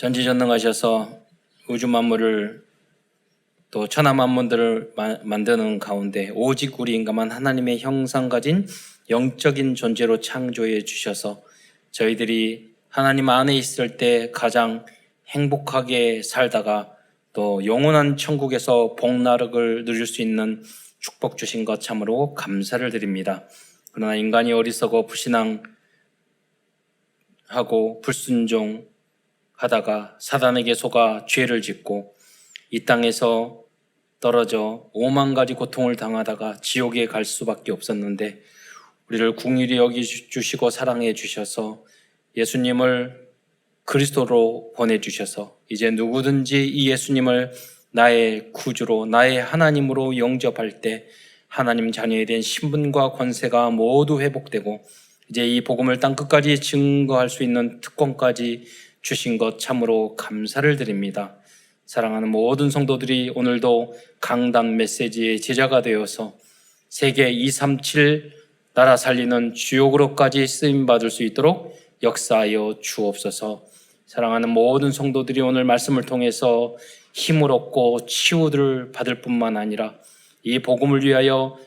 전지전능하셔서 우주 만물을 또 천하 만물들을 만드는 가운데 오직 우리 인간만 하나님의 형상 가진 영적인 존재로 창조해 주셔서 저희들이 하나님 안에 있을 때 가장 행복하게 살다가 또 영원한 천국에서 복나락을 누릴 수 있는 축복 주신 것 참으로 감사를 드립니다. 그러나 인간이 어리석어 불신앙하고 불순종하다가 사단에게 속아 죄를 짓고 이 땅에서 떨어져 오만 가지 고통을 당하다가 지옥에 갈 수밖에 없었는데 우리를 긍휼히 여기주시고 사랑해 주셔서 예수님을 그리스도로 보내주셔서 이제 누구든지 이 예수님을 나의 구주로 나의 하나님으로 영접할 때 하나님 자녀에 대한 신분과 권세가 모두 회복되고 이제 이 복음을 땅 끝까지 증거할 수 있는 특권까지 주신 것 참으로 감사를 드립니다. 사랑하는 모든 성도들이 오늘도 강단 메시지의 제자가 되어서 세계 237 나라 살리는 주역으로까지 쓰임받을 수 있도록 역사하여 주옵소서. 사랑하는 모든 성도들이 오늘 말씀을 통해서 힘을 얻고 치유를 받을 뿐만 아니라 이 복음을 위하여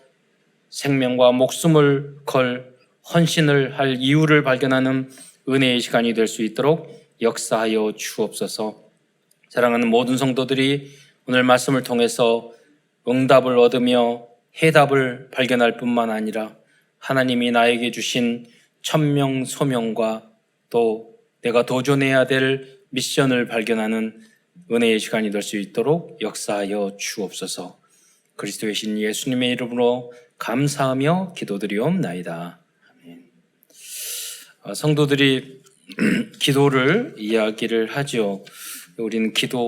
생명과 목숨을 걸 헌신을 할 이유를 발견하는 은혜의 시간이 될 수 있도록 역사하여 주옵소서. 사랑하는 모든 성도들이 오늘 말씀을 통해서 응답을 얻으며 해답을 발견할 뿐만 아니라 하나님이 나에게 주신 천명 소명과 또 내가 도전해야 될 미션을 발견하는 은혜의 시간이 될 수 있도록 역사하여 주옵소서. 그리스도의 신 예수님의 이름으로 감사하며 기도드리옵나이다. 아멘. 성도들이 기도를 이야기를 하죠. 우리는 기도해야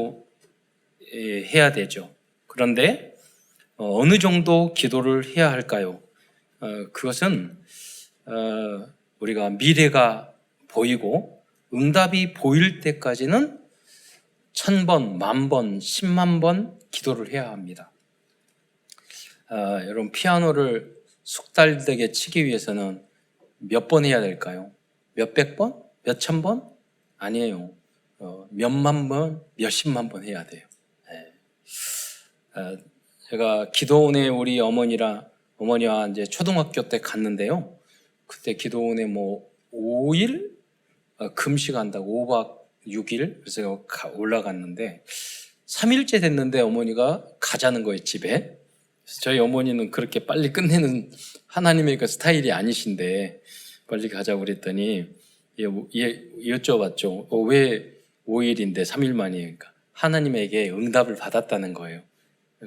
되죠. 그런데 어느 정도 기도를 해야 할까요? 그것은 우리가 미래가 보이고 응답이 보일 때까지는 1000번, 10,000번, 100,000번 기도를 해야 합니다. 여러분 피아노를 숙달되게 치기 위해서는 몇 번 해야 될까요? 몇백 번? 몇천 번? 아니에요. 몇만 번, 몇십만 번 해야 돼요. 제가 기도원에 우리 어머니와 이제 초등학교 때 갔는데요. 그때 기도원에 5일 금식한다고 5박 6일 그래서 올라갔는데 3일째 됐는데 어머니가 가자는 거예요, 집에. 그래서 저희 어머니는 그렇게 빨리 끝내는 하나님의 그 스타일이 아니신데 빨리 가자고 그랬더니 여쭤봤죠. 왜 5일인데 3일 만이니까 하나님에게 응답을 받았다는 거예요.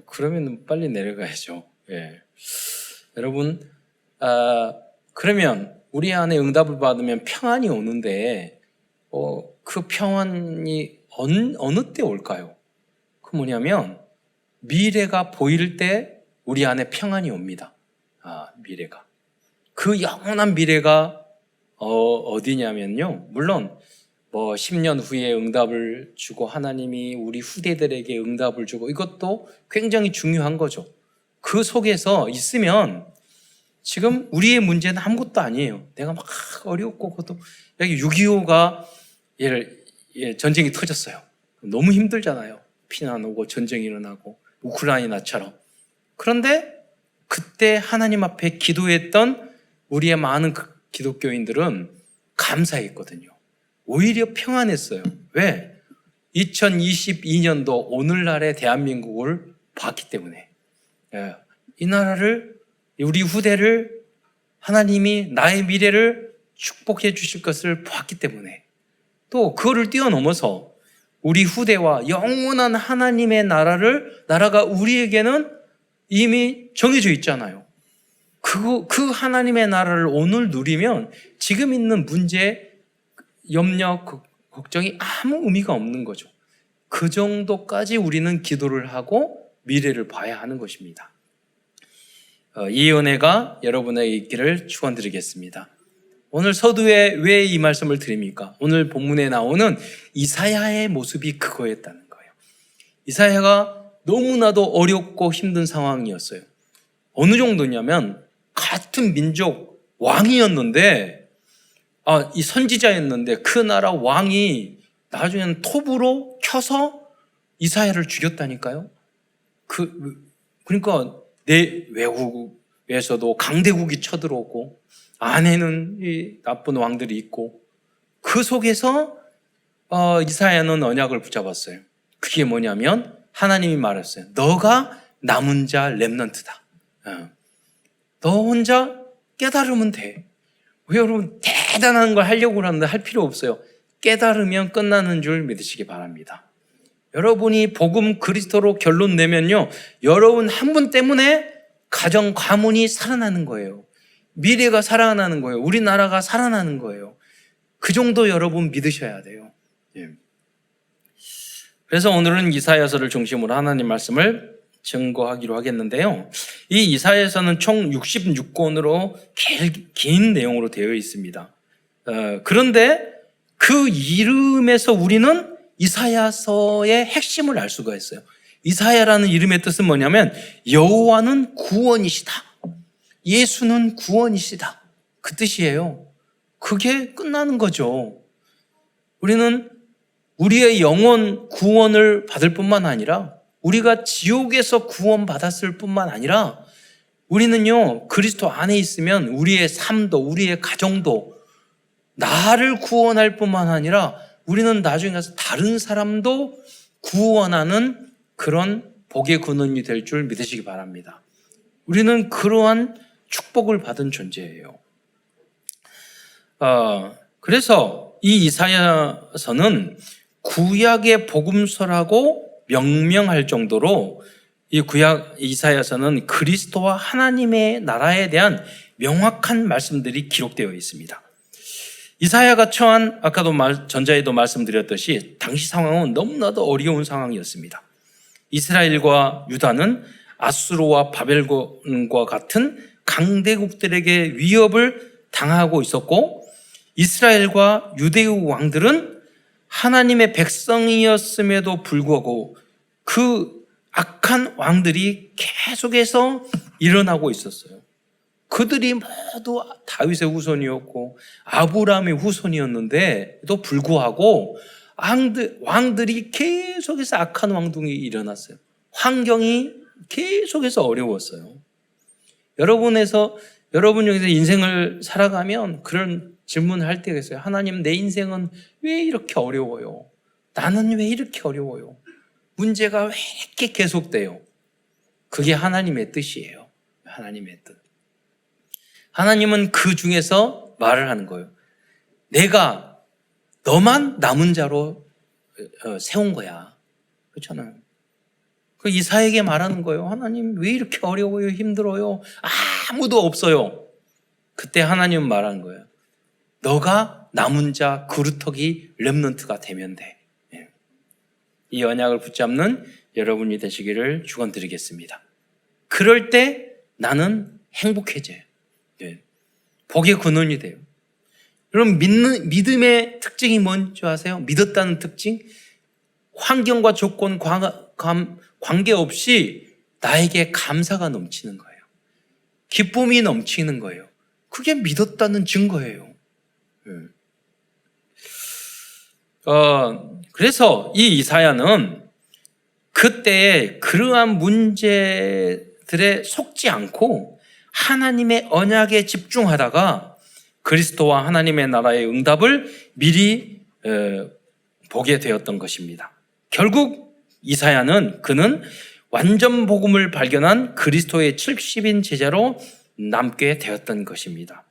그러면 빨리 내려가야죠. 예. 여러분, 그러면 우리 안에 응답을 받으면 평안이 오는데 그 평안이 어느 때 올까요? 그 뭐냐면 미래가 보일 때 우리 안에 평안이 옵니다. 미래가. 그 영원한 미래가 어디냐면요. 물론 10년 후에 응답을 주고 하나님이 우리 후대들에게 응답을 주고 이것도 굉장히 중요한 거죠. 그 속에서 있으면 지금 우리의 문제는 아무것도 아니에요. 내가 막 어렵고 그것도 여기 6.25가 전쟁이 터졌어요. 너무 힘들잖아요. 피난 오고 전쟁이 일어나고 우크라이나처럼. 그런데 그때 하나님 앞에 기도했던 우리의 많은 기독교인들은 감사했거든요. 오히려 평안했어요. 왜? 2022년도 오늘날의 대한민국을 봤기 때문에. 이 나라를, 우리 후대를 하나님이 나의 미래를 축복해 주실 것을 봤기 때문에 또 그거를 뛰어넘어서 우리 후대와 영원한 하나님의 나라가 우리에게는 이미 정해져 있잖아요. 그 하나님의 나라를 오늘 누리면 지금 있는 문제, 염려, 걱정이 아무 의미가 없는 거죠. 그 정도까지 우리는 기도를 하고 미래를 봐야 하는 것입니다. 이 은혜가 여러분에게 있기를 축원드리겠습니다. 오늘 서두에 왜 이 말씀을 드립니까? 오늘 본문에 나오는 이사야의 모습이 그거였다는 거예요. 이사야가 너무나도 어렵고 힘든 상황이었어요. 어느 정도냐면 같은 민족 왕이었는데 이 선지자였는데 그 나라 왕이 나중에는 톱으로 켜서 이사야를 죽였다니까요. 그러니까 내 외국에서도 강대국이 쳐들어오고 안에는 이 나쁜 왕들이 있고 그 속에서 이사야는 언약을 붙잡았어요. 그게 뭐냐면 하나님이 말했어요. 너가 남은 자 렘넌트다. 너 혼자 깨달으면 돼. 왜 여러분 대단한 걸 하려고 하는데 할 필요 없어요. 깨달으면 끝나는 줄 믿으시기 바랍니다. 여러분이 복음 그리스도로 결론 내면요, 여러분 한 분 때문에 가정 가문이 살아나는 거예요. 미래가 살아나는 거예요. 우리나라가 살아나는 거예요. 그 정도 여러분 믿으셔야 돼요. 예. 그래서 오늘은 이사야서를 중심으로 하나님 말씀을 증거하기로 하겠는데요. 이 이사야서는 총 66권으로 긴 내용으로 되어 있습니다. 그런데 그 이름에서 우리는 이사야서의 핵심을 알 수가 있어요. 이사야라는 이름의 뜻은 뭐냐면 여호와는 구원이시다. 예수는 구원이시다. 그 뜻이에요. 그게 끝나는 거죠. 우리는 우리의 영혼 구원을 받을 뿐만 아니라 우리가 지옥에서 구원받았을 뿐만 아니라 우리는요, 그리스도 안에 있으면 우리의 삶도 우리의 가정도 나를 구원할 뿐만 아니라 우리는 나중에 가서 다른 사람도 구원하는 그런 복의 근원이 될 줄 믿으시기 바랍니다. 우리는 그러한 축복을 받은 존재예요. 그래서 이 이사야서는 구약의 복음서라고 명명할 정도로 이 구약 이사야서는 그리스도와 하나님의 나라에 대한 명확한 말씀들이 기록되어 있습니다. 이사야가 처한 아까도 전자에도 말씀드렸듯이 당시 상황은 너무나도 어려운 상황이었습니다. 이스라엘과 유다는 아수르와 바벨론과 같은 강대국들에게 위협을 당하고 있었고 이스라엘과 유대의 왕들은 하나님의 백성이었음에도 불구하고 그 악한 왕들이 계속해서 일어나고 있었어요. 그들이 모두 다윗의 후손이었고 아브라함의 후손이었는데도 불구하고 왕들이 계속해서 악한 왕들이 일어났어요. 환경이 계속해서 어려웠어요. 여러분 여기서 인생을 살아가면 그런 질문을 할 때가 있어요. 하나님, 내 인생은 왜 이렇게 어려워요? 나는 왜 이렇게 어려워요? 문제가 왜 이렇게 계속돼요? 그게 하나님의 뜻이에요. 하나님의 뜻. 하나님은 그 중에서 말을 하는 거예요. 내가 너만 남은 자로 세운 거야. 그렇잖아요. 그 이사야에게 말하는 거예요. 하나님 왜 이렇게 어려워요? 힘들어요? 아무도 없어요. 그때 하나님은 말하는 거예요. 너가 남은 자 그루터기 렘넌트가 되면 돼. 이 언약을 붙잡는 여러분이 되시기를 축원드리겠습니다. 그럴 때 나는 행복해져요. 복의 근원이 돼요. 여러분 믿음의 특징이 뭔지 아세요? 믿었다는 특징? 환경과 조건 관계없이 나에게 감사가 넘치는 거예요. 기쁨이 넘치는 거예요. 그게 믿었다는 증거예요. 그래서 이 이사야는 그때 그러한 문제들에 속지 않고 하나님의 언약에 집중하다가 그리스도와 하나님의 나라의 응답을 미리 보게 되었던 것입니다. 결국 이사야는 그는 완전 복음을 발견한 그리스도의 70인 제자로 남게 되었던 것입니다.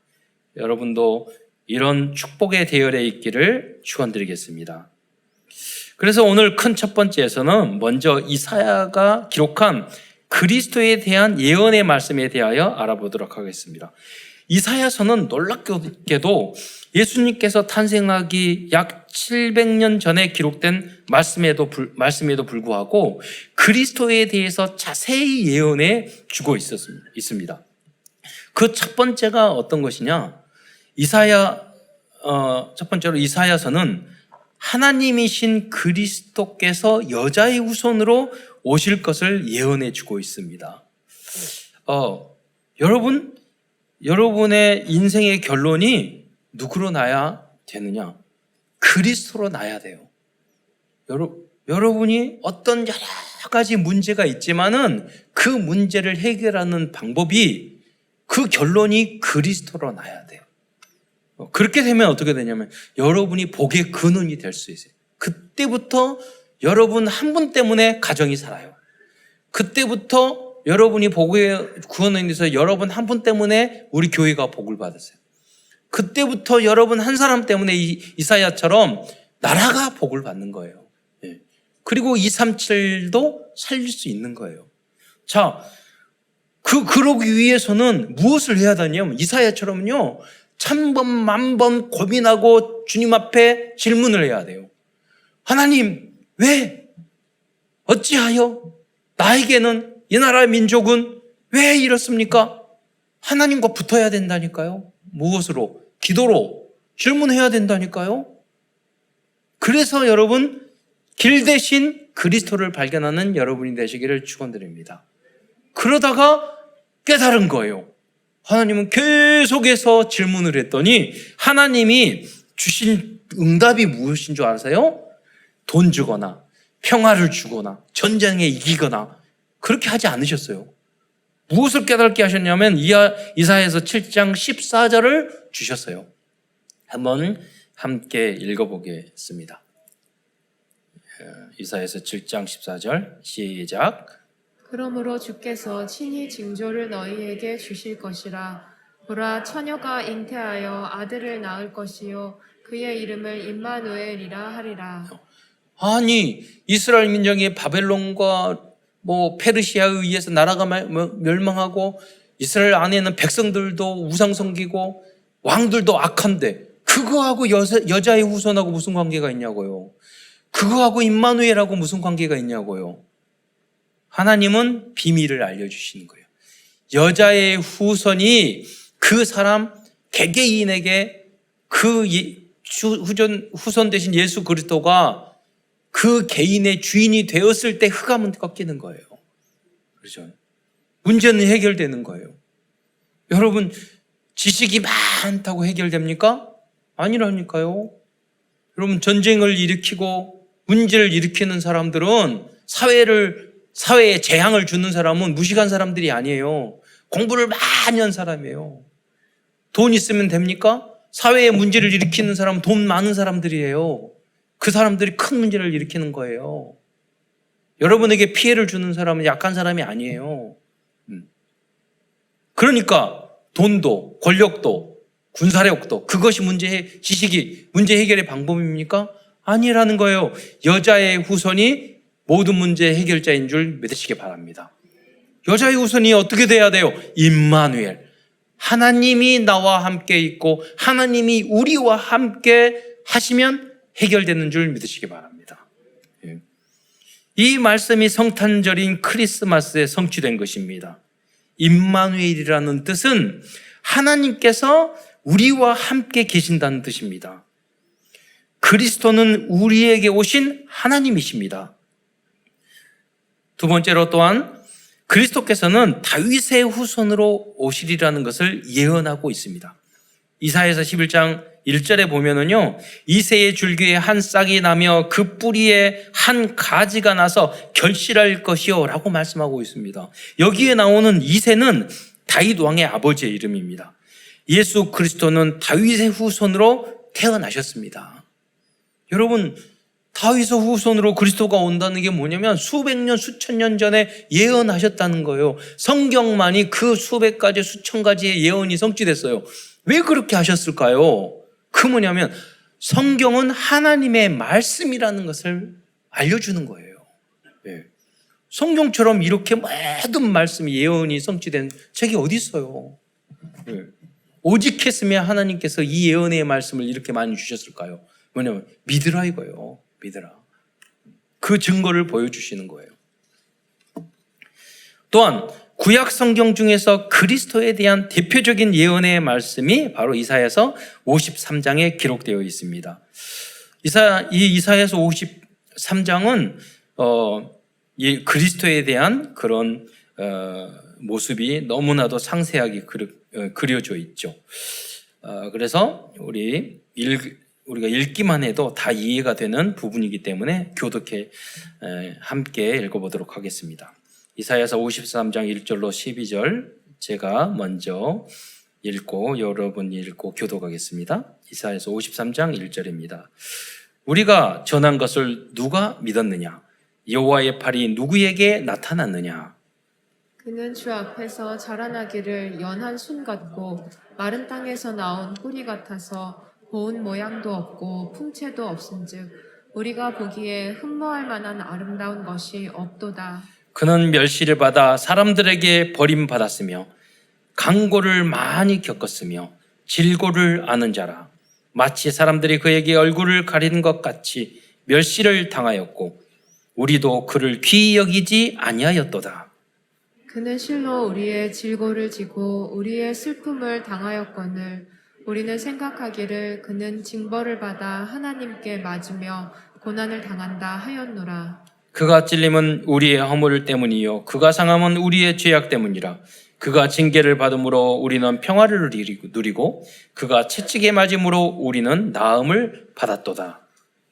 여러분도 이런 축복의 대열에 있기를 축원드리겠습니다. 그래서 오늘 큰 첫 번째에서는 먼저 이사야가 기록한 그리스도에 대한 예언의 말씀에 대하여 알아보도록 하겠습니다. 이사야서는 놀랍게도 예수님께서 탄생하기 약 700년 전에 기록된 말씀에도 불구하고 그리스도에 대해서 자세히 예언해 주고 있습니다. 그 첫 번째가 어떤 것이냐? 첫 번째로 이사야서는 하나님이신 그리스도께서 여자의 후손으로 오실 것을 예언해 주고 있습니다. 여러분의 인생의 결론이 누구로 나야 되느냐? 그리스도로 나야 돼요. 여러분이 어떤 여러 가지 문제가 있지만은 그 문제를 해결하는 방법이 그 결론이 그리스도로 나야 돼요. 그렇게 되면 어떻게 되냐면 여러분이 복의 근원이 될 수 있어요. 그때부터 여러분 한 분 때문에 가정이 살아요. 그때부터 여러분이 복의 근원이 돼서 여러분 한 분 때문에 우리 교회가 복을 받았어요. 그때부터 여러분 한 사람 때문에 이사야처럼 나라가 복을 받는 거예요. 그리고 237도 살릴 수 있는 거예요. 자, 그러기 위해서는 무엇을 해야 되냐면 이사야처럼요, 1000번, 10,000번 고민하고 주님 앞에 질문을 해야 돼요. 하나님, 왜? 어찌하여? 나에게는, 이 나라 민족은 왜 이렇습니까? 하나님과 붙어야 된다니까요. 무엇으로? 기도로 질문해야 된다니까요. 그래서 여러분, 길 대신 그리스도를 발견하는 여러분이 되시기를 축원드립니다. 그러다가 깨달은 거예요. 하나님은 계속해서 질문을 했더니 하나님이 주신 응답이 무엇인 줄 아세요? 돈 주거나 평화를 주거나 전쟁에 이기거나 그렇게 하지 않으셨어요. 무엇을 깨닫게 하셨냐면 이사야서 7장 14절을 주셨어요. 한번 함께 읽어보겠습니다. 이사야서 7장 14절 시작. 그러므로 주께서 친히 징조를 너희에게 주실 것이라. 보라, 처녀가 잉태하여 아들을 낳을 것이요 그의 이름을 임마누엘이라 하리라. 아니, 이스라엘 민족이 바벨론과 페르시아에 의해서 나라가 멸망하고 이스라엘 안에는 백성들도 우상 섬기고 왕들도 악한데 그거하고 여자의 후손하고 무슨 관계가 있냐고요. 그거하고 임마누엘하고 무슨 관계가 있냐고요. 하나님은 비밀을 알려주시는 거예요. 여자의 후손이 그 사람 개개인에게 그 후손 대신 예수 그리스도가 그 개인의 주인이 되었을 때 흑암은 꺾이는 거예요. 그렇죠? 문제는 해결되는 거예요. 여러분, 지식이 많다고 해결됩니까? 아니라니까요. 여러분, 전쟁을 일으키고 문제를 일으키는 사람들은 사회에 재앙을 주는 사람은 무식한 사람들이 아니에요. 공부를 많이 한 사람이에요. 돈 있으면 됩니까? 사회에 문제를 일으키는 사람은 돈 많은 사람들이에요. 그 사람들이 큰 문제를 일으키는 거예요. 여러분에게 피해를 주는 사람은 약한 사람이 아니에요. 그러니까 돈도 권력도 군사력도 그것이 지식이 문제 해결의 방법입니까? 아니라는 거예요. 여자의 후손이 모든 문제 해결자인 줄 믿으시기 바랍니다. 여자의 후손이 어떻게 돼야 돼요? 임마누엘. 하나님이 나와 함께 있고 하나님이 우리와 함께 하시면 해결되는 줄 믿으시기 바랍니다. 이 말씀이 성탄절인 크리스마스에 성취된 것입니다. 임마누엘이라는 뜻은 하나님께서 우리와 함께 계신다는 뜻입니다. 그리스도는 우리에게 오신 하나님이십니다. 두 번째로 또한 그리스도께서는 다윗의 후손으로 오시리라는 것을 예언하고 있습니다. 이사야서 11장 1절에 보면은요, 이새의 줄기에 한 싹이 나며 그 뿌리에 한 가지가 나서 결실할 것이요 라고 말씀하고 있습니다. 여기에 나오는 이새는 다윗 왕의 아버지의 이름입니다. 예수 그리스도는 다윗의 후손으로 태어나셨습니다. 여러분, 다윗의 후손으로 그리스도가 온다는 게 뭐냐면 수백 년, 수천 년 전에 예언하셨다는 거예요. 성경만이 그 수백 가지, 수천 가지의 예언이 성취됐어요. 왜 그렇게 하셨을까요? 그 뭐냐면 성경은 하나님의 말씀이라는 것을 알려주는 거예요. 성경처럼 이렇게 모든 말씀이 예언이 성취된 책이 어디 있어요? 오직 했으면 하나님께서 이 예언의 말씀을 이렇게 많이 주셨을까요? 뭐냐면 믿으라 이거예요. 믿으라. 그 증거를 보여주시는 거예요. 또한 구약 성경 중에서 그리스도에 대한 대표적인 예언의 말씀이 바로 이사야서 53장에 기록되어 있습니다. 이사야서 53장은 그리스도에 대한 그런 모습이 너무나도 상세하게 그려져 있죠. 그래서 우리 우리가 읽기만 해도 다 이해가 되는 부분이기 때문에 교독해 함께 읽어보도록 하겠습니다. 이사야서 53장 1절로 12절 제가 먼저 읽고 여러분이 읽고 교독하겠습니다. 이사야서 53장 1절입니다. 우리가 전한 것을 누가 믿었느냐? 여호와의 팔이 누구에게 나타났느냐? 그는 주 앞에서 자라나기를 연한 순 같고 마른 땅에서 나온 뿌리 같아서 고운 모양도 없고 풍채도 없은즉 우리가 보기에 흠모할 만한 아름다운 것이 없도다. 그는 멸시를 받아 사람들에게 버림받았으며 강고를 많이 겪었으며 질고를 아는 자라. 마치 사람들이 그에게 얼굴을 가리는 것 같이 멸시를 당하였고 우리도 그를 귀히 여기지 아니하였도다. 그는 실로 우리의 질고를 지고 우리의 슬픔을 당하였거늘 우리는 생각하기를 그는 징벌을 받아 하나님께 맞으며 고난을 당한다 하였노라. 그가 찔림은 우리의 허물 때문이요 그가 상함은 우리의 죄악 때문이라. 그가 징계를 받음으로 우리는 평화를 누리고 그가 채찍에 맞음으로 우리는 나음을 받았도다.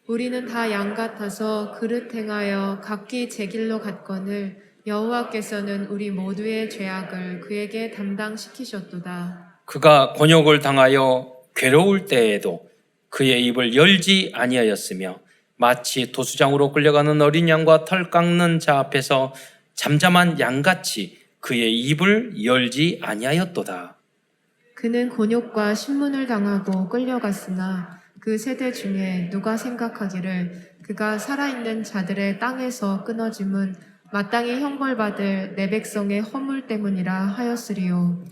우리는 다 양 같아서 그릇 행하여 각기 제 길로 갔거늘 여호와께서는 우리 모두의 죄악을 그에게 담당시키셨도다. 그가 곤욕을 당하여 괴로울 때에도 그의 입을 열지 아니하였으며 마치 도수장으로 끌려가는 어린 양과 털 깎는 자 앞에서 잠잠한 양같이 그의 입을 열지 아니하였도다. 그는 곤욕과 신문을 당하고 끌려갔으나 그 세대 중에 누가 생각하기를 그가 살아있는 자들의 땅에서 끊어짐은 마땅히 형벌받을 내 백성의 허물 때문이라 하였으리요.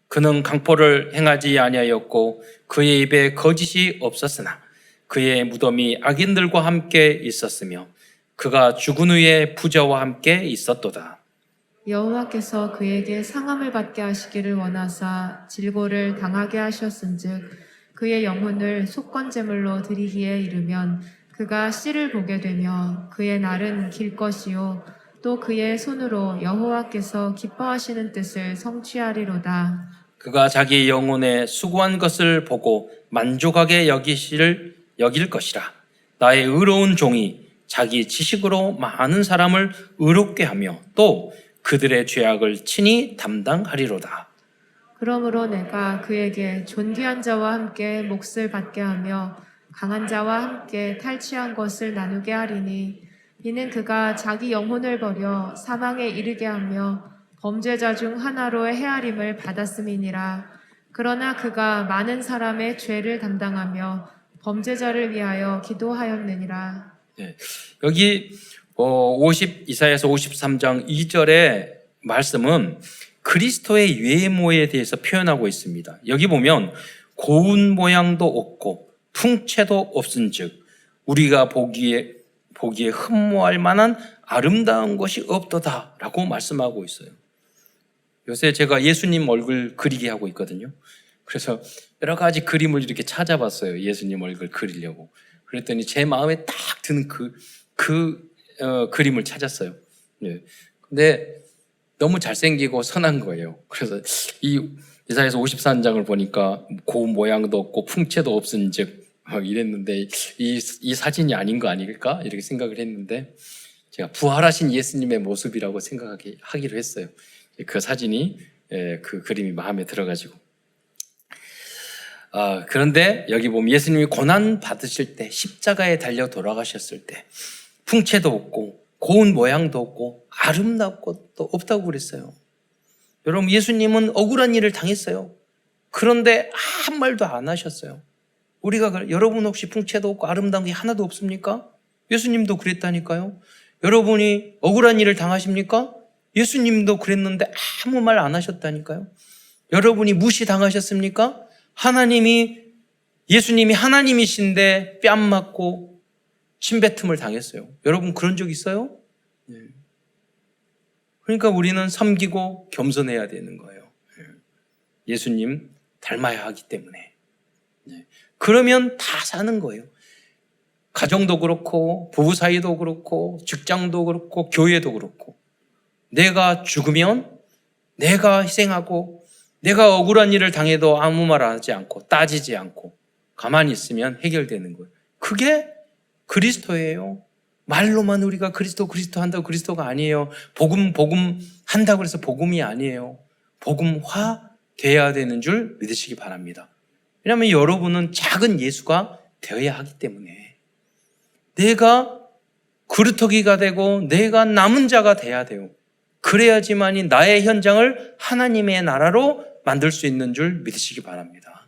그는 강포를 행하지 아니하였고 그의 입에 거짓이 없었으나 그의 무덤이 악인들과 함께 있었으며 그가 죽은 후에 부자와 함께 있었도다. 여호와께서 그에게 상함을 받게 하시기를 원하사 질고를 당하게 하셨은즉 그의 영혼을 속건제물로 드리기에 이르면 그가 씨를 보게 되며 그의 날은 길 것이요 또 그의 손으로 여호와께서 기뻐하시는 뜻을 성취하리로다. 그가 자기 영혼의 수고한 것을 보고 만족하게 여길 것이라. 나의 의로운 종이 자기 지식으로 많은 사람을 의롭게 하며 또 그들의 죄악을 친히 담당하리로다. 그러므로 내가 그에게 존귀한 자와 함께 몫을 받게 하며 강한 자와 함께 탈취한 것을 나누게 하리니 이는 그가 자기 영혼을 버려 사망에 이르게 하며 범죄자 중 하나로의 헤아림을 받았음이니라. 그러나 그가 많은 사람의 죄를 담당하며 범죄자를 위하여 기도하였느니라. 네. 여기 이사야서 53장 2절의 말씀은 그리스도의 외모에 대해서 표현하고 있습니다. 여기 보면 고운 모양도 없고 풍채도 없은즉 우리가 보기에 흠모할 만한 아름다운 것이 없도다라고 말씀하고 있어요. 요새 제가 예수님 얼굴 그리게 하고 있거든요. 그래서 여러 가지 그림을 이렇게 찾아봤어요. 예수님 얼굴 그리려고. 그랬더니 제 마음에 딱 드는 그림을 찾았어요. 네. 근데 너무 잘생기고 선한 거예요. 그래서 이 이사야서 53장을 보니까 고운 모양도 없고 풍채도 없은즉 이랬는데 이 사진이 아닌 거 아닐까? 이렇게 생각을 했는데 제가 부활하신 예수님의 모습이라고 생각하기로 했어요. 그 사진이 그 그림이 마음에 들어가지고 그런데 여기 보면 예수님이 고난 받으실 때 십자가에 달려 돌아가셨을 때 풍채도 없고 고운 모양도 없고 아름다운 것도 없다고 그랬어요. 여러분 예수님은 억울한 일을 당했어요. 그런데 아무 말도 안 하셨어요. 여러분 혹시 풍채도 없고 아름다운 게 하나도 없습니까? 예수님도 그랬다니까요. 여러분이 억울한 일을 당하십니까? 예수님도 그랬는데 아무 말 안 하셨다니까요. 여러분이 무시당하셨습니까? 예수님이 하나님이신데 뺨 맞고 침뱉음을 당했어요. 여러분 그런 적 있어요? 네. 그러니까 우리는 섬기고 겸손해야 되는 거예요. 예수님 닮아야 하기 때문에. 네. 그러면 다 사는 거예요. 가정도 그렇고 부부 사이도 그렇고 직장도 그렇고 교회도 그렇고 내가 죽으면 내가 희생하고 내가 억울한 일을 당해도 아무 말 하지 않고 따지지 않고 가만히 있으면 해결되는 거예요. 그게 그리스도예요. 말로만 우리가 그리스도 한다고 그리스도가 아니에요. 복음 한다고 해서 복음이 아니에요. 복음화 돼야 되는 줄 믿으시기 바랍니다. 왜냐하면 여러분은 작은 예수가 되어야 하기 때문에 내가 그루터기가 되고 내가 남은 자가 돼야 돼요. 그래야지만이 나의 현장을 하나님의 나라로 만들 수 있는 줄 믿으시기 바랍니다.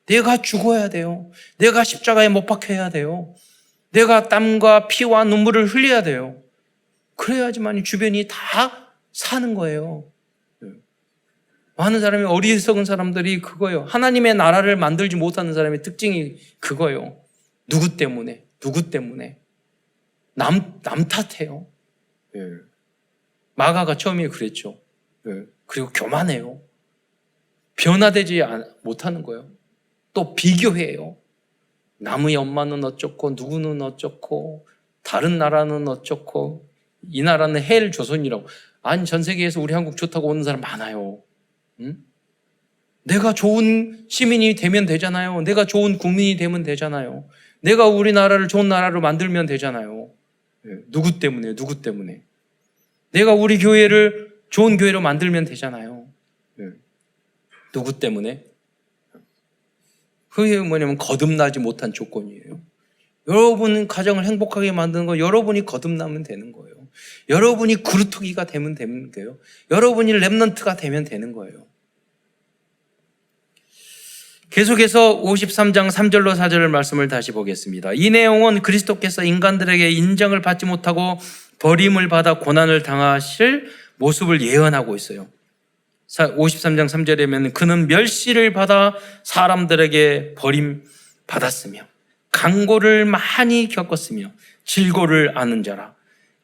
내가 죽어야 돼요. 내가 십자가에 못 박혀야 돼요. 내가 땀과 피와 눈물을 흘려야 돼요. 그래야지만이 주변이 다 사는 거예요. 많은 사람이 어리석은 사람들이 그거예요. 하나님의 나라를 만들지 못하는 사람의 특징이 그거예요. 누구 때문에? 남 탓해요. 마가가 처음에 그랬죠. 그리고 교만해요. 변화되지 못하는 거예요. 또 비교해요. 남의 엄마는 어쩌고 누구는 어쩌고 다른 나라는 어쩌고 이 나라는 헬 조선이라고. 아니 전 세계에서 우리 한국 좋다고 오는 사람 많아요. 응? 내가 좋은 시민이 되면 되잖아요. 내가 좋은 국민이 되면 되잖아요. 내가 우리나라를 좋은 나라로 만들면 되잖아요. 누구 때문에? 내가 우리 교회를 좋은 교회로 만들면 되잖아요. 누구 때문에? 그게 뭐냐면 거듭나지 못한 조건이에요. 여러분 가정을 행복하게 만드는 거 여러분이 거듭나면 되는 거예요. 여러분이 그루터기가 되면 되는 거예요. 여러분이 렘넌트가 되면 되는 거예요. 계속해서 53장 3절로 4절을 말씀을 다시 보겠습니다. 이 내용은 그리스도께서 인간들에게 인정을 받지 못하고 버림을 받아 고난을 당하실 모습을 예언하고 있어요. 53장 3절에 보면 그는 멸시를 받아 사람들에게 버림받았으며 강고를 많이 겪었으며 질고를 아는 자라.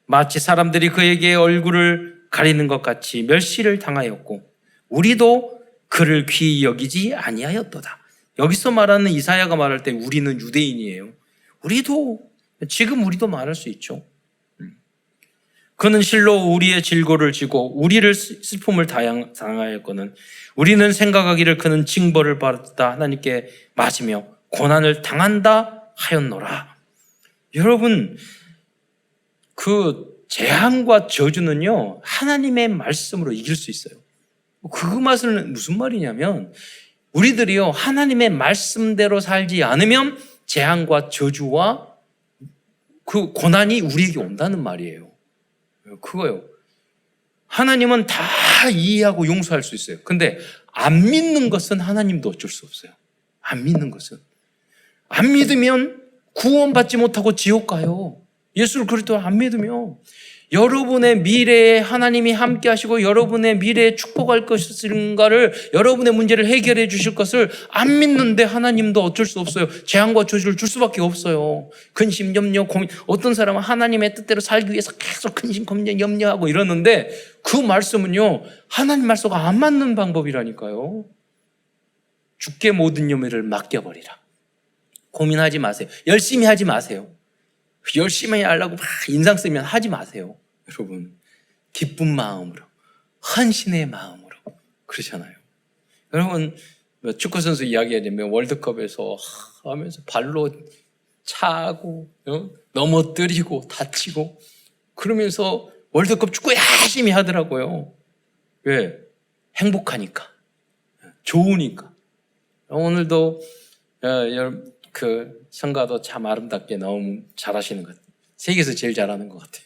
마치 사람들이 그에게 얼굴을 가리는 것 같이 멸시를 당하였고 우리도 그를 귀히 여기지 아니하였도다. 여기서 말하는 이사야가 말할 때 우리는 유대인이에요. 지금 우리도 말할 수 있죠. 그는 실로 우리의 질고를 지고 우리를 슬픔을 당하였거든 우리는 생각하기를 그는 징벌을 받았다 하나님께 맞으며 고난을 당한다 하였노라. 여러분 그 재앙과 저주는요 하나님의 말씀으로 이길 수 있어요. 그 맛은 무슨 말이냐면 우리들이요 하나님의 말씀대로 살지 않으면 재앙과 저주와 그 고난이 우리에게 온다는 말이에요. 그거요. 하나님은 다 이해하고 용서할 수 있어요. 근데 안 믿는 것은 하나님도 어쩔 수 없어요. 안 믿으면 구원받지 못하고 지옥 가요. 예수를 그리스도 안 믿으면 여러분의 미래에 하나님이 함께 하시고 여러분의 미래에 축복할 것인가를 여러분의 문제를 해결해 주실 것을 안 믿는데 하나님도 어쩔 수 없어요. 재앙과 저주를 줄 수밖에 없어요. 근심, 염려, 고민. 어떤 사람은 하나님의 뜻대로 살기 위해서 계속 근심, 고민, 염려하고 이러는데 그 말씀은요 하나님 말씀과 안 맞는 방법이라니까요. 주께 모든 염려를 맡겨버리라. 고민하지 마세요. 열심히 하지 마세요. 열심히 하려고 막 인상 쓰면 하지 마세요. 여러분 기쁜 마음으로 헌신의 마음으로 그러잖아요. 여러분 축구선수 이야기하자면 월드컵에서 하면서 발로 차고 넘어뜨리고 다치고 그러면서 월드컵 축구 열심히 하더라고요. 왜? 행복하니까 좋으니까. 오늘도 그 성가도 참 아름답게 너무 잘하시는 것 같아요. 세계에서 제일 잘하는 것 같아요.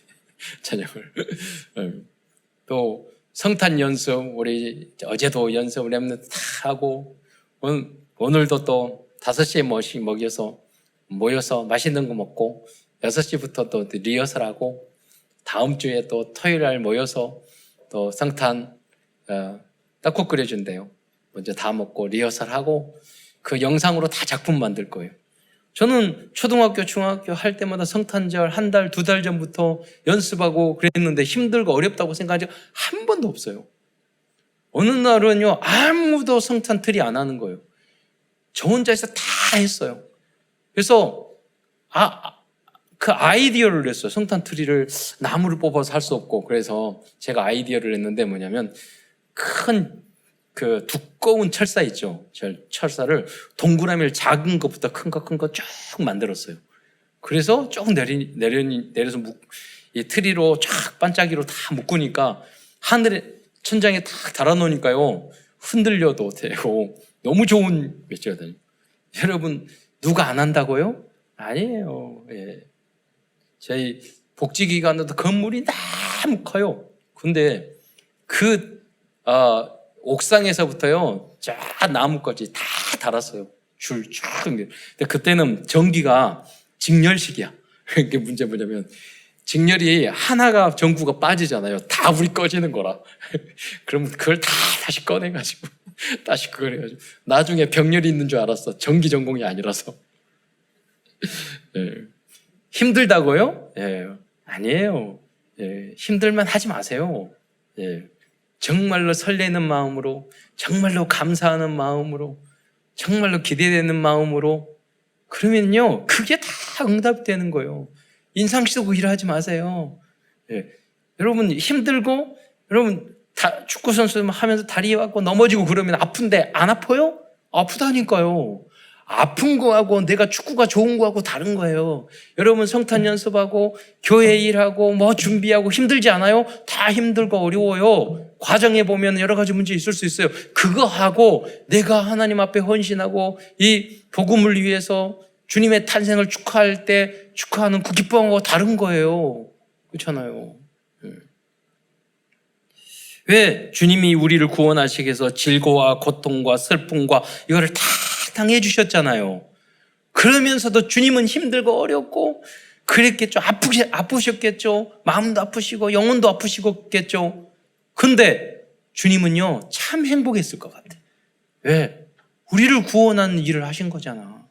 찬양을. 또 성탄 연습 우리 어제도 연습 렘넌트 다 하고 오늘도 또 5시에 모여서 맛있는 거 먹고 6시부터 또 리허설하고 다음 주에 또 토요일 날 모여서 또 성탄 떡국 끓여준대요. 먼저 다 먹고 리허설하고 그 영상으로 다 작품 만들 거예요. 저는 초등학교, 중학교 할 때마다 성탄절 1달, 2달 전부터 연습하고 그랬는데 힘들고 어렵다고 생각한 적 한 번도 없어요. 어느 날은요, 아무도 성탄 트리 안 하는 거예요. 저 혼자서 다 했어요. 그래서, 그 아이디어를 냈어요. 성탄 트리를 나무를 뽑아서 할 수 없고. 그래서 제가 아이디어를 냈는데 뭐냐면, 큰 그 두꺼운 철사 있죠. 철사를 동그라미를 작은 것부터 큰 거 쭉 만들었어요. 그래서 쭉 내려서 이 트리로 쫙 반짝이로 다 묶으니까 하늘에 천장에 딱 달아놓으니까요. 흔들려도 되고 너무 좋은 배지거든요. 여러분 누가 안 한다고요? 아니에요. 예. 저희 복지기관도 건물이 너무 커요. 근데 그 옥상에서부터요, 쫙 나무까지 다 달았어요. 줄 쭉. 근데 그때는 전기가 직렬식이야. 이게 문제 뭐냐면 직렬이 하나가 전구가 빠지잖아요. 다 불이 꺼지는 거라. 그러면 그걸 다 다시 꺼내가지고 다시 그걸 해가지고 나중에 병렬이 있는 줄 알았어. 전기 전공이 아니라서. 예. 힘들다고요? 예. 아니에요. 예. 힘들면 하지 마세요. 예. 정말로 설레는 마음으로, 정말로 감사하는 마음으로, 정말로 기대되는 마음으로, 그러면요, 그게 다 응답이 되는 거예요. 인상 쓰고 일하지 마세요. 예. 여러분 힘들고, 여러분 축구 선수 하면서 다리 와고 넘어지고 그러면 아픈데 안 아파요? 아프다니까요. 아픈 거하고 내가 축구가 좋은 거하고 다른 거예요. 여러분 성탄 연습하고 교회 일하고 뭐 준비하고 힘들지 않아요? 다 힘들고 어려워요. 과정에 보면 여러 가지 문제 있을 수 있어요. 그거 하고 내가 하나님 앞에 헌신하고 이 복음을 위해서 주님의 탄생을 축하할 때 축하하는 그 기쁨하고 다른 거예요. 그렇잖아요. 왜 주님이 우리를 구원하시기 위해서 질고와 고통과 슬픔과 이거를 다 당해 주셨잖아요. 그러면서도 주님은 힘들고 어렵고 그랬겠죠. 아프셨겠죠. 마음도 아프시고 영혼도 아프시겠죠. 근데 주님은요 참 행복했을 것 같아. 왜? 우리를 구원하는 일을 하신 거잖아.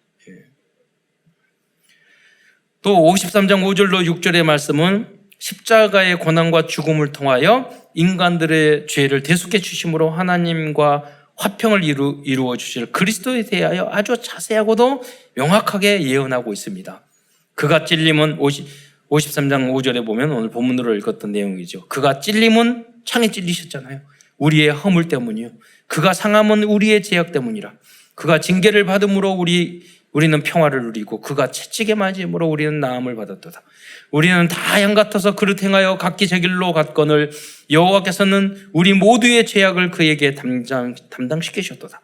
또 53장 5절로 6절의 말씀은 십자가의 고난과 죽음을 통하여 인간들의 죄를 대속해 주심으로 하나님과 화평을 이루어 주실 그리스도에 대하여 아주 자세하고도 명확하게 예언하고 있습니다. 그가 찔림은 53장 5절에 보면 오늘 본문으로 읽었던 내용이죠. 그가 찔림은 창에 찔리셨잖아요. 우리의 허물 때문이요. 그가 상함은 우리의 죄악 때문이라. 그가 징계를 받음으로 우리는 평화를 누리고 그가 채찍에 맞음으로 우리는 나음을 받았도다. 우리는 다 양 같아서 그릇 행하여 각기 제 길로 갔거늘 여호와께서는 우리 모두의 죄악을 그에게 담당시키셨도다.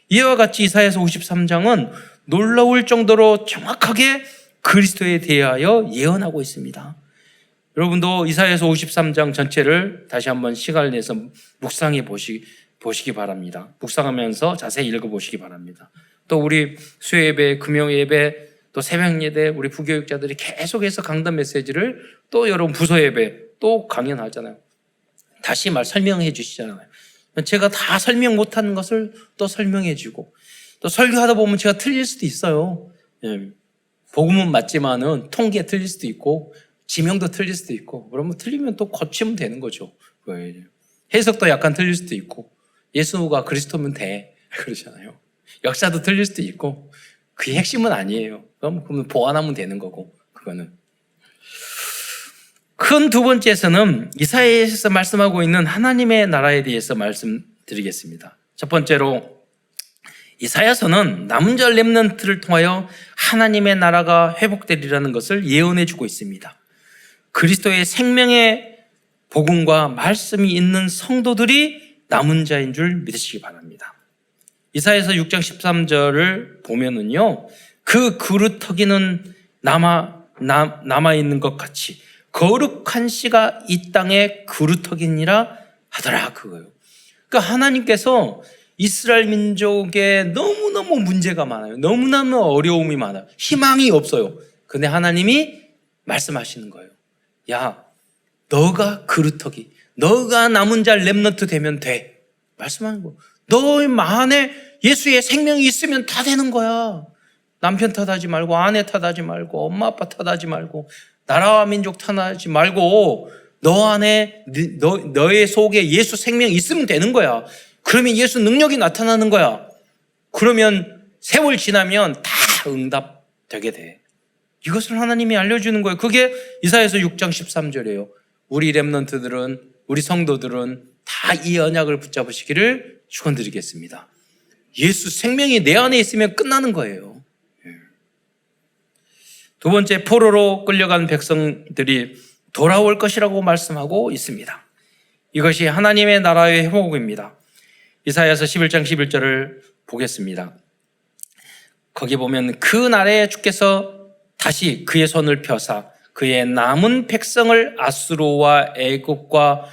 이와 같이 이사야서 53장은 놀라울 정도로 정확하게 그리스도에 대하여 예언하고 있습니다. 여러분도 이사야서 53장 전체를 다시 한번 시간을 내서 묵상해 보시기 바랍니다. 묵상하면서 자세히 읽어보시기 바랍니다. 또 우리 수요예배, 금요예배, 또 새벽예배 우리 부교육자들이 계속해서 강단 메시지를 또 여러분 부서예배 또 강연하잖아요. 다시 설명해 주시잖아요. 제가 다 설명 못하는 것을 또 설명해 주고 또 설교하다 보면 제가 틀릴 수도 있어요. 예. 복음은 맞지만은 통계 틀릴 수도 있고 지명도 틀릴 수도 있고 그러면 틀리면 또 고치면 되는 거죠. 해석도 약간 틀릴 수도 있고 예수가 그리스도면 돼 그러잖아요. 역사도 틀릴 수도 있고 그게 핵심은 아니에요. 그러면 보완하면 되는 거고 그거는. 큰 두 번째에서는 이사야에서 말씀하고 있는 하나님의 나라에 대해서 말씀드리겠습니다. 첫 번째로 이사야서는 남은 자 렘넌트를 통하여 하나님의 나라가 회복되리라는 것을 예언해 주고 있습니다. 그리스도의 생명의 복음과 말씀이 있는 성도들이 남은 자인 줄 믿으시기 바랍니다. 이사야서 6장 13절을 보면은요, 그 그루터기는 남아있는 것 같이 거룩한 씨가 이 땅에 그루터기니라 하더라 그거예요. 그러니까 하나님께서 이스라엘 민족에 너무너무 문제가 많아요. 너무너무 어려움이 많아요. 희망이 없어요. 근데 하나님이 말씀하시는 거예요. 야, 너가 그루터기, 너가 남은 자 렘넌트 되면 돼. 말씀하는 거예요. 너 안에 예수의 생명이 있으면 다 되는 거야. 남편 탓하지 말고 아내 탓하지 말고 엄마 아빠 탓하지 말고 나라와 민족 탓하지 말고 너 안에 너의 속에 예수 생명이 있으면 되는 거야. 그러면 예수 능력이 나타나는 거야. 그러면 세월 지나면 다 응답되게 돼. 이것을 하나님이 알려주는 거예요. 그게 이사야서 6장 13절이에요. 우리 렘넌트들은 우리 성도들은 다 이 언약을 붙잡으시기를 축원드리겠습니다. 예수 생명이 내 안에 있으면 끝나는 거예요. 두 번째, 포로로 끌려간 백성들이 돌아올 것이라고 말씀하고 있습니다. 이것이 하나님의 나라의 회복입니다. 이사야서 11장 11절을 보겠습니다. 거기 보면 그 날에 주께서 다시 그의 손을 펴사 그의 남은 백성을 아수르와 애굽과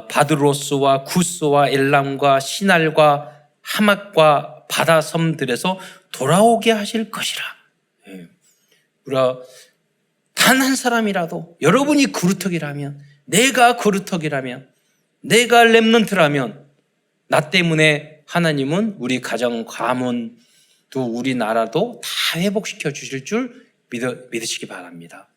바드로스와 구스와 엘람과 시날과 하맛과 바다 섬들에서 돌아오게 하실 것이라. 우리가 단 한 사람이라도, 여러분이 그루터기라면, 내가 그루터기라면, 내가 렘넌트라면, 나 때문에 하나님은 우리 가정, 가문, 또 우리나라도 다 회복시켜 주실 줄 믿으시기 바랍니다.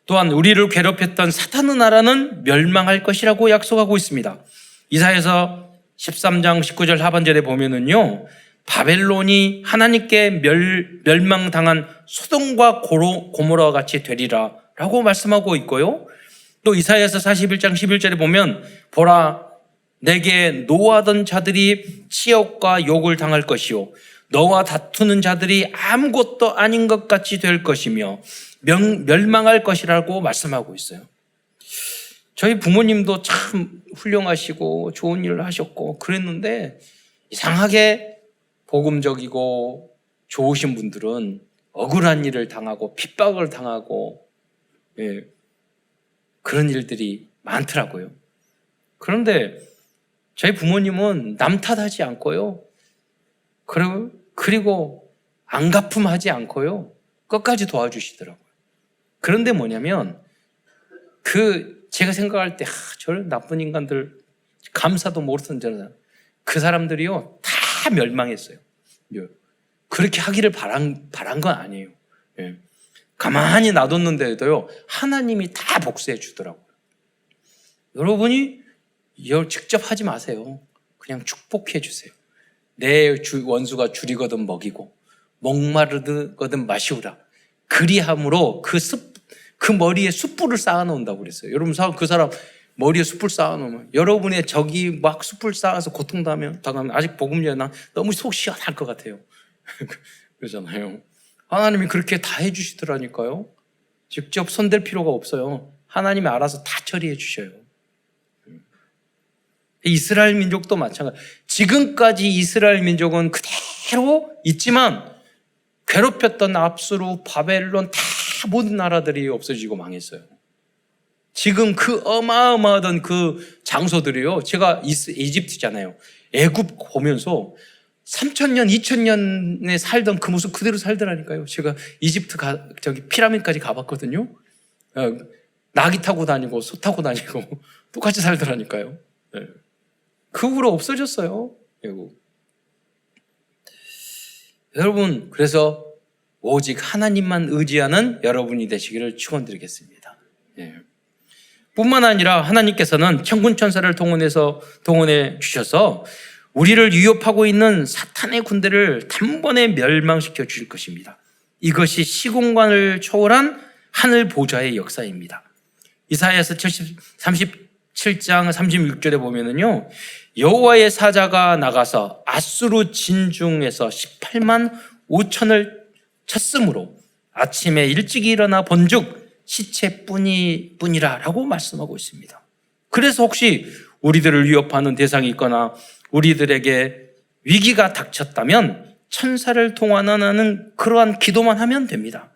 또한 우리를 괴롭혔던 사탄의 나라는 멸망할 것이라고 약속하고 있습니다. 이사야서 13장 19절 하반절에 보면은요, 바벨론이 하나님께 멸망당한 소돔과 고모라와 같이 되리라 라고 말씀하고 있고요. 또 이사야서 41장 11절에 보면 보라, 내게 노하던 자들이 치욕과 욕을 당할 것이요 너와 다투는 자들이 아무것도 아닌 것 같이 될 것이며 멸망할 것이라고 말씀하고 있어요. 저희 부모님도 참 훌륭하시고 좋은 일을 하셨고 그랬는데, 이상하게 복음적이고 좋으신 분들은 억울한 일을 당하고 핍박을 당하고 그런 일들이 많더라고요. 그런데 저희 부모님은 남 탓하지 않고요, 그리고 안갚음하지 않고요, 끝까지 도와주시더라고요. 그런데 뭐냐면, 제가 생각할 때 저런 나쁜 인간들 감사도 모르던 그 사람들이요 다 멸망했어요. 그렇게 하기를 바란 건 아니에요. 가만히 놔뒀는데도요 하나님이 다 복수해 주더라고요. 여러분이 직접 하지 마세요. 그냥 축복해 주세요. 내 원수가 줄이거든 먹이고 목마르거든 마시우라. 그리함으로 그 머리에 숯불을 쌓아놓는다고 그랬어요. 여러분, 그 사람 머리에 숯불 쌓아놓으면, 여러분의 적이 막 숯불 쌓아서 고통당하면 아직 복음이나 너무 속 시원할 것 같아요. 그러잖아요. 하나님이 그렇게 다 해주시더라니까요. 직접 손댈 필요가 없어요. 하나님이 알아서 다 처리해 주셔요. 이스라엘 민족도 마찬가지. 지금까지 이스라엘 민족은 그대로 있지만 괴롭혔던 압수르, 바벨론 다 모든 나라들이 없어지고 망했어요. 지금 그 어마어마하던 그 장소들이요, 제가 이집트잖아요. 애굽 보면서 3,000년, 2,000년에 살던 그 모습 그대로 살더라니까요. 제가 이집트 피라미드까지 가봤거든요. 나귀 타고 다니고 소 타고 다니고 똑같이 살더라니까요. 그 후로 없어졌어요, 애굽. 여러분, 그래서 오직 하나님만 의지하는 여러분이 되시기를 축원드리겠습니다. 뿐만 아니라 하나님께서는 천군 천사를 동원해 주셔서 우리를 위협하고 있는 사탄의 군대를 단번에 멸망시켜 주실 것입니다. 이것이 시공간을 초월한 하늘 보좌의 역사입니다. 이사야서 37장 36절에 보면은요, 여호와의 사자가 나가서 아수르 진중에서 18만 5천을 쳤으므로 아침에 일찍 일어나 본즉 시체뿐이라 라고 말씀하고 있습니다. 그래서 혹시 우리들을 위협하는 대상이 있거나 우리들에게 위기가 닥쳤다면 천사를 동원하는 그러한 기도만 하면 됩니다.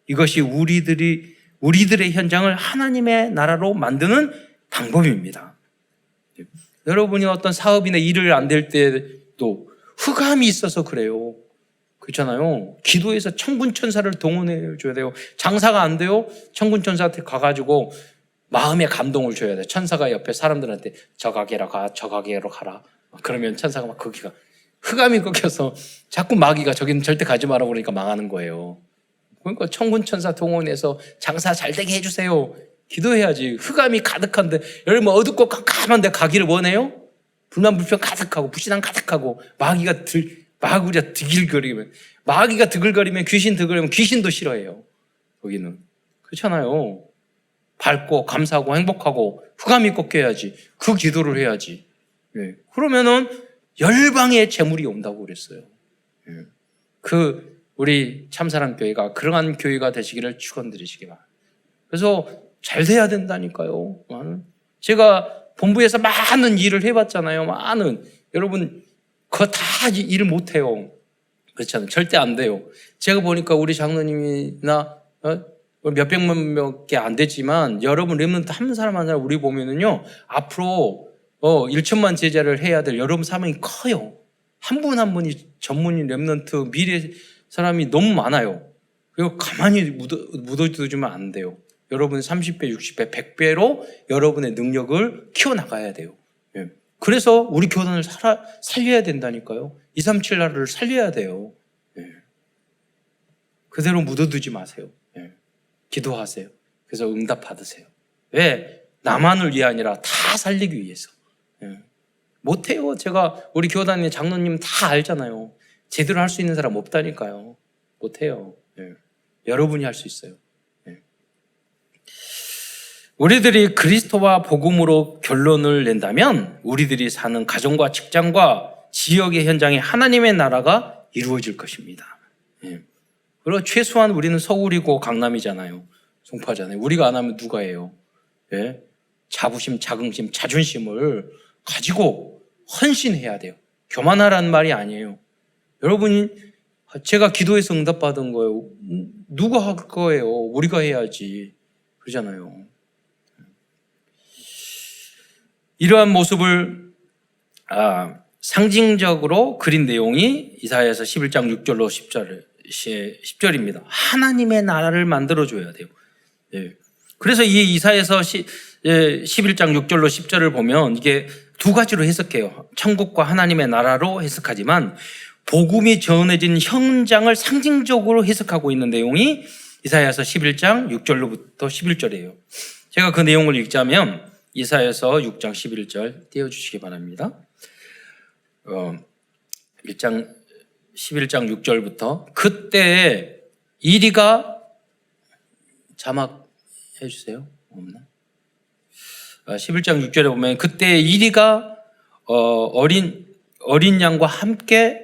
이것이 우리들의 현장을 하나님의 나라로 만드는 방법입니다. 여러분이 어떤 사업이나 일을 안 될 때도 흑암이 있어서 그래요. 그렇잖아요. 기도해서 천군천사를 동원해 줘야 돼요. 장사가 안 돼요? 천군천사한테 가가지고 마음의 감동을 줘야 돼요. 천사가 옆에 사람들한테 저 가게로 가라. 그러면 천사가 막 거기가 흑암이 꺾여서 자꾸 마귀가 저기는 절대 가지 말라고 그러니까 망하는 거예요. 그러니까 천군천사 동원해서 장사 잘 되게 해주세요. 기도해야지. 흑암이 가득한데, 여러분 어둡고 깜깜한데 가기를 원해요? 불만불평 가득하고 불신앙 가득하고 마귀가 드글거리면 귀신 드글거리면 귀신도 싫어해요. 거기는. 그렇잖아요. 밝고 감사하고 행복하고 흑암이 꺾여야지. 그 기도를 해야지. 예. 그러면은 열방의 재물이 온다고 그랬어요. 예. 우리 참사랑교회가 그러한 교회가 되시기를 축원드리시기 바랍니다. 그래서 잘 돼야 된다니까요. 제가 본부에서 많은 일을 해봤잖아요. 여러분 그거 다 일을 못해요. 그렇잖아요. 절대 안 돼요. 제가 보니까 우리 장로님이나 몇백만 명밖에 안 되지만 여러분 렘넌트 한 사람 한 사람 우리 보면은요 앞으로 1천만 제자를 해야 될 여러분 사명이 커요. 한 분 한 분이 전문인 렘넌트 미래 사람이 너무 많아요. 그리고 가만히 묻어두면 안 돼요. 여러분 30배, 60배, 100배로 여러분의 능력을 키워나가야 돼요. 예. 그래서 우리 교단을 살려야 된다니까요. 237 나라를 살려야 돼요. 예. 그대로 묻어두지 마세요. 예. 기도하세요. 그래서 응답 받으세요. 왜? 나만을 위해 아니라 다 살리기 위해서. 예. 못해요. 제가 우리 교단의 장로님 다 알잖아요. 제대로 할 수 있는 사람 없다니까요. 못해요. 예. 여러분이 할 수 있어요. 예. 우리들이 그리스도와 복음으로 결론을 낸다면 우리들이 사는 가정과 직장과 지역의 현장에 하나님의 나라가 이루어질 것입니다. 예. 그리고 최소한 우리는 서울이고 강남이잖아요. 송파잖아요. 우리가 안 하면 누가 해요? 예? 자부심, 자긍심, 자존심을 가지고 헌신해야 돼요. 교만하라는 말이 아니에요. 여러분이 제가 기도해서 응답받은 거예요. 누가 할 거예요? 우리가 해야지. 그러잖아요. 이러한 모습을 상징적으로 그린 내용이 이사야서 11장 6절로 10절입니다. 하나님의 나라를 만들어줘야 돼요. 예. 그래서 이 이사야서 11장 6절로 10절을 보면 이게 두 가지로 해석해요. 천국과 하나님의 나라로 해석하지만 복음이 전해진 현장을 상징적으로 해석하고 있는 내용이 이사야서 11장 6절로부터 11절이에요. 제가 그 내용을 읽자면 이사야서 6장 11절 띄워주시기 바랍니다. 11장 6절부터 그때 이리가 자막 해주세요. 없나? 11장 6절에 보면 그때 이리가 어린 양과 함께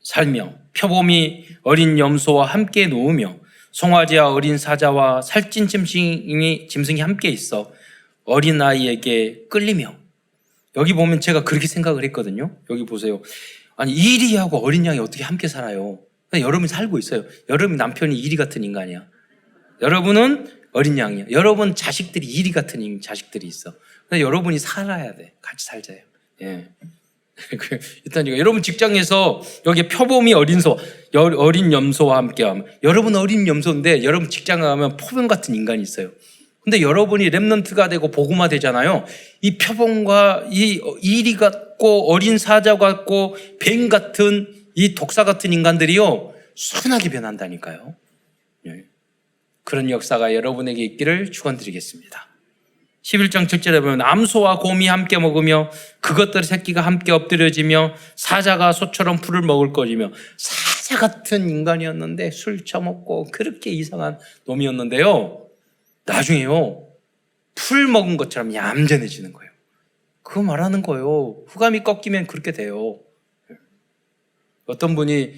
살며 표범이 어린 염소와 함께 놓으며 송아지와 어린 사자와 살찐 짐승이 함께 있어 어린 아이에게 끌리며. 여기 보면 제가 그렇게 생각을 했거든요. 여기 보세요. 아니 이리하고 어린 양이 어떻게 함께 살아요? 여러분이 살고 있어요. 여러분 남편이 이리 같은 인간이야. 여러분은 어린 양이야. 여러분 자식들이 이리 같은 자식들이 있어. 근데 여러분이 살아야 돼. 같이 살자요. 예. 일단 여러분 직장에서 여기 표범이 어린 염소와 함께하면 여러분 어린 염소인데 여러분 직장 가면 포병 같은 인간이 있어요. 근데 여러분이 렘넌트가 되고 복음화 되잖아요. 이 표범과 이 이리 같고 어린 사자 같고 뱀 같은 이 독사 같은 인간들이요 순하게 변한다니까요. 예. 그런 역사가 여러분에게 있기를 축원드리겠습니다. 11장 7절에 보면 암소와 곰이 함께 먹으며 그것들의 새끼가 함께 엎드려지며 사자가 소처럼 풀을 먹을 것이며. 사자 같은 인간이었는데 술 처먹고 그렇게 이상한 놈이었는데요. 나중에요 풀 먹은 것처럼 얌전해지는 거예요. 그거 말하는 거예요. 후감이 꺾이면 그렇게 돼요. 어떤 분이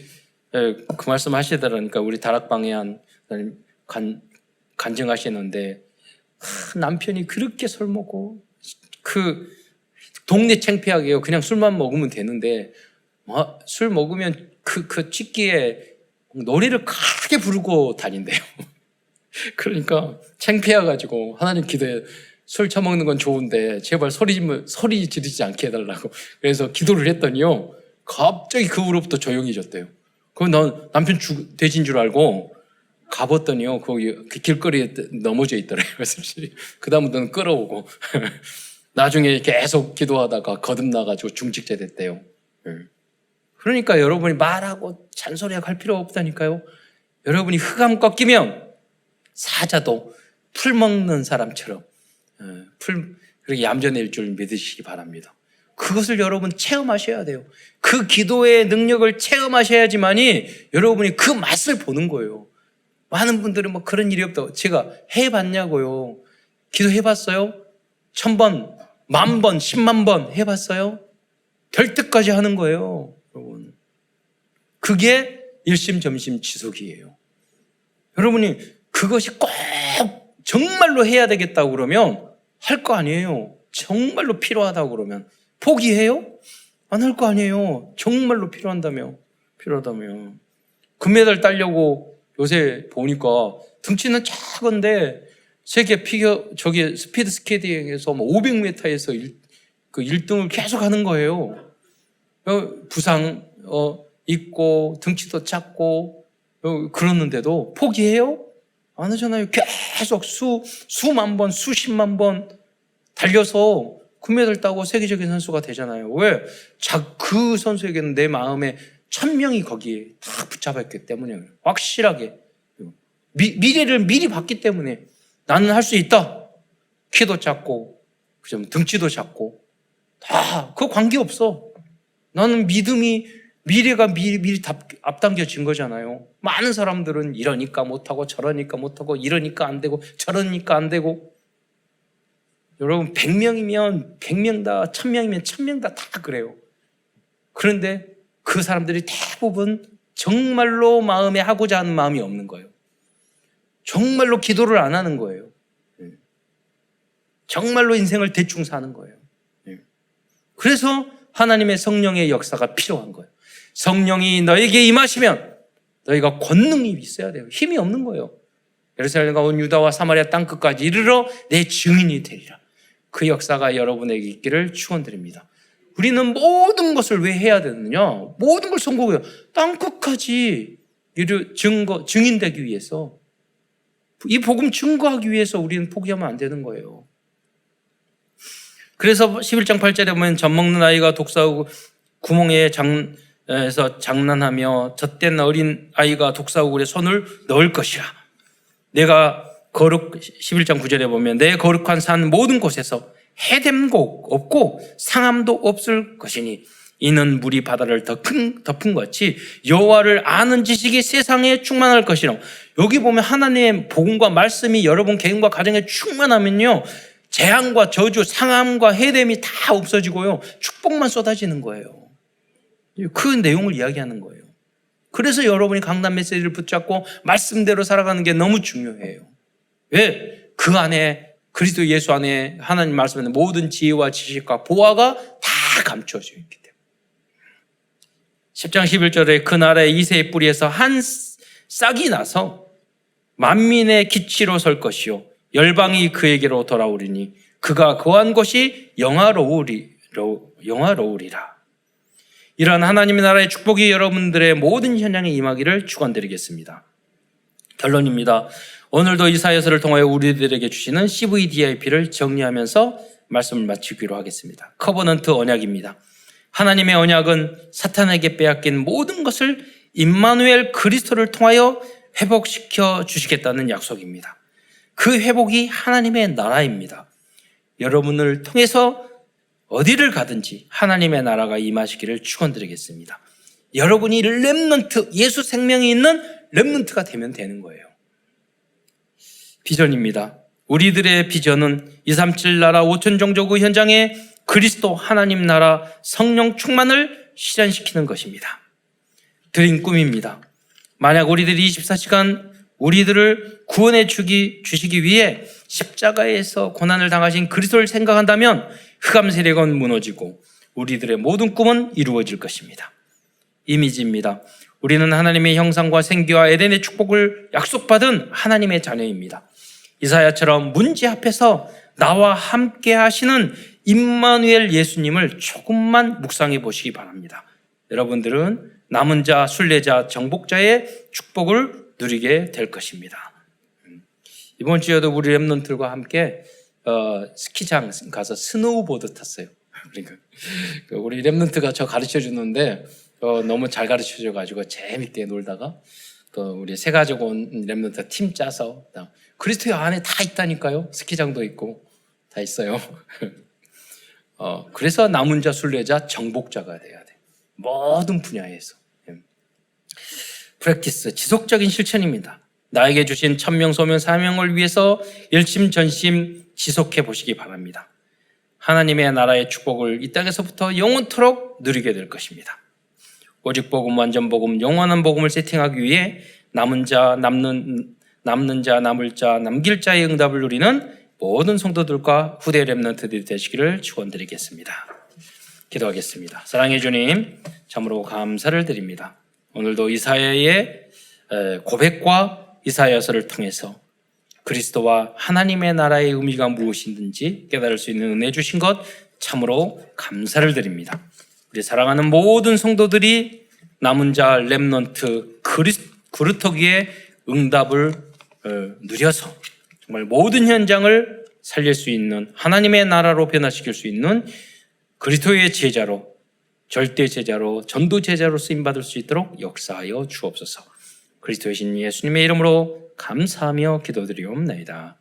그 말씀 하시더라니까 우리 다락방에 간증하시는데 남편이 그렇게 술 먹고 동네 창피하게요. 그냥 술만 먹으면 되는데 술 먹으면 그 찌끼에 노래를 크게 부르고 다닌대요. 그러니까 창피해가지고 하나님 기도해. 술 처먹는 건 좋은데 제발 소리 지르지 않게 해달라고. 그래서 기도를 했더니요 갑자기 그 후로부터 조용해졌대요. 난 남편 돼지인 줄 알고 가봤더니요 거기 그 길거리에 넘어져 있더래요. 그 다음부터는 끌어오고 나중에 계속 기도하다가 거듭나가지고 중직자 됐대요. 그러니까 여러분이 말하고 잔소리하고 할 필요 없다니까요. 여러분이 흑암 꺾이면 사자도 풀 먹는 사람처럼 그렇게 얌전해질 줄 믿으시기 바랍니다. 그것을 여러분 체험하셔야 돼요. 그 기도의 능력을 체험하셔야지만이 여러분이 그 맛을 보는 거예요. 많은 분들은 그런 일이 없다고. 제가 해봤냐고요. 기도해봤어요? 1000번 10,000번, 10만 번 해봤어요? 될 때까지 하는 거예요, 여러분. 그게 일심전심 지속이에요. 여러분이 그것이 꼭 정말로 해야 되겠다고 그러면 할 거 아니에요. 정말로 필요하다고 그러면 포기해요? 안 할 거 아니에요. 정말로 필요하다며. 금메달 따려고 요새 보니까 등치는 작은데 세계 스피드 스케이팅에서 500m에서 그 1등을 계속 하는 거예요. 부상 있고 등치도 작고 그러는데도 포기해요? 안 하잖아요. 계속 수만 번, 수십만 번 달려서 금메달 따고 세계적인 선수가 되잖아요. 왜? 그 선수에게는 내 마음에 1,000명이 거기에 다 붙잡았기 때문에 확실하게 미래를 미리 봤기 때문에 나는 할 수 있다. 키도 작고 등치도 작고 다 그거 관계없어. 나는 미래가 미리 앞당겨진 거잖아요. 많은 사람들은 이러니까 못하고 저러니까 못하고 이러니까 안 되고 저러니까 안 되고. 여러분 100명이면 100명 다, 1,000명이면 1,000명 다 그래요. 그런데 그 사람들이 대부분 정말로 마음에 하고자 하는 마음이 없는 거예요. 정말로 기도를 안 하는 거예요. 정말로 인생을 대충 사는 거예요. 그래서 하나님의 성령의 역사가 필요한 거예요. 성령이 너에게 임하시면 너희가 권능이 있어야 돼요. 힘이 없는 거예요. 예루살렘과 온 유다와 사마리아 땅 끝까지 이르러 내 증인이 되리라. 그 역사가 여러분에게 있기를 축원드립니다. 우리는 모든 것을 왜 해야 되느냐? 모든 걸 선고해요. 땅 끝까지 증인되기 위해서, 이 복음 증거하기 위해서 우리는 포기하면 안 되는 거예요. 그래서 11장 8절에 보면 젖먹는 아이가 독사하고 구멍에 에서 장난하며 젖된 어린 아이가 독사우굴에 손을 넣을 것이라. 내가 11장 9절에 보면 내 거룩한 산 모든 곳에서 해됨 곳 없고 상함도 없을 것이니 이는 물이 바다를 덮은 같이 여호와를 아는 지식이 세상에 충만할 것이라. 여기 보면 하나님의 복음과 말씀이 여러분 개인과 가정에 충만하면요, 재앙과 저주, 상함과 해됨이 다 없어지고요, 축복만 쏟아지는 거예요. 그 내용을 이야기하는 거예요. 그래서 여러분이 강단 메시지를 붙잡고 말씀대로 살아가는 게 너무 중요해요. 왜? 그 안에, 그리스도 예수 안에 하나님 말씀에 모든 지혜와 지식과 보화가 다 감춰져 있기 때문에. 10장 11절에 그 나라의 이새의 뿌리에서 한 싹이 나서 만민의 기치로 설 것이요 열방이 그에게로 돌아오리니 그가 거한 곳이 영화로우리라. 이러한 하나님의 나라의 축복이 여러분들의 모든 현장에 임하기를 축원드리겠습니다. 결론입니다. 오늘도 이사야서를 통하여 우리들에게 주시는 CVDIP를 정리하면서 말씀을 마치기로 하겠습니다. 커버넌트 언약입니다. 하나님의 언약은 사탄에게 빼앗긴 모든 것을 임마누엘 그리스도를 통하여 회복시켜 주시겠다는 약속입니다. 그 회복이 하나님의 나라입니다. 여러분을 통해서 어디를 가든지 하나님의 나라가 임하시기를 축원드리겠습니다. 여러분이 렘넌트, 예수 생명이 있는 렘넌트가 되면 되는 거예요. 비전입니다. 우리들의 비전은 237 나라 5천 종족의 현장에 그리스도 하나님 나라 성령 충만을 실현시키는 것입니다. 드린 꿈입니다. 만약 우리들이 24시간 우리들을 구원해 주시기 위해 십자가에서 고난을 당하신 그리스도를 생각한다면 흑암 세력은 무너지고 우리들의 모든 꿈은 이루어질 것입니다. 이미지입니다. 우리는 하나님의 형상과 생기와 에덴의 축복을 약속받은 하나님의 자녀입니다. 이사야처럼 문제 앞에서 나와 함께 하시는 임마누엘 예수님을 조금만 묵상해 보시기 바랍니다. 여러분들은 남은 자, 순례자, 정복자의 축복을 누리게 될 것입니다. 이번 주에도 우리 렘넌트들과 함께 스키장 가서 스노우보드 탔어요. 그러니까 우리 렘넌트가 저 가르쳐 주는데 너무 잘 가르쳐 줘가지고 재밌게 놀다가 우리 세 가족 온 렘넌트 팀 짜서 그리스도의 안에 다 있다니까요. 스키장도 있고 다 있어요. 그래서 남은 자, 순례자, 정복자가 돼야 돼. 모든 분야에서. 프랙티스, 지속적인 실천입니다. 나에게 주신 천명, 소명, 사명을 위해서 일심전심 지속해 보시기 바랍니다. 하나님의 나라의 축복을 이 땅에서부터 영원토록 누리게 될 것입니다. 오직 복음, 완전 복음, 영원한 복음을 세팅하기 위해 남은 자, 남는 자, 남을 자, 남길 자의 응답을 누리는 모든 성도들과 후대 렘넌트들이 되시기를 축원드리겠습니다. 기도하겠습니다. 사랑해 주님, 참으로 감사를 드립니다. 오늘도 이사야의 고백과 이사야서를 통해서 그리스도와 하나님의 나라의 의미가 무엇인지 깨달을 수 있는 은혜 주신 것 참으로 감사를 드립니다. 우리 사랑하는 모든 성도들이 남은 자 렘넌트 그루터기의 응답을 누려서 정말 모든 현장을 살릴 수 있는 하나님의 나라로 변화시킬 수 있는 그리스도의 제자로, 절대 제자로, 전도 제자로 쓰임받을 수 있도록 역사하여 주옵소서. 그리스도의 신 예수님의 이름으로 감사하며 기도드리옵나이다.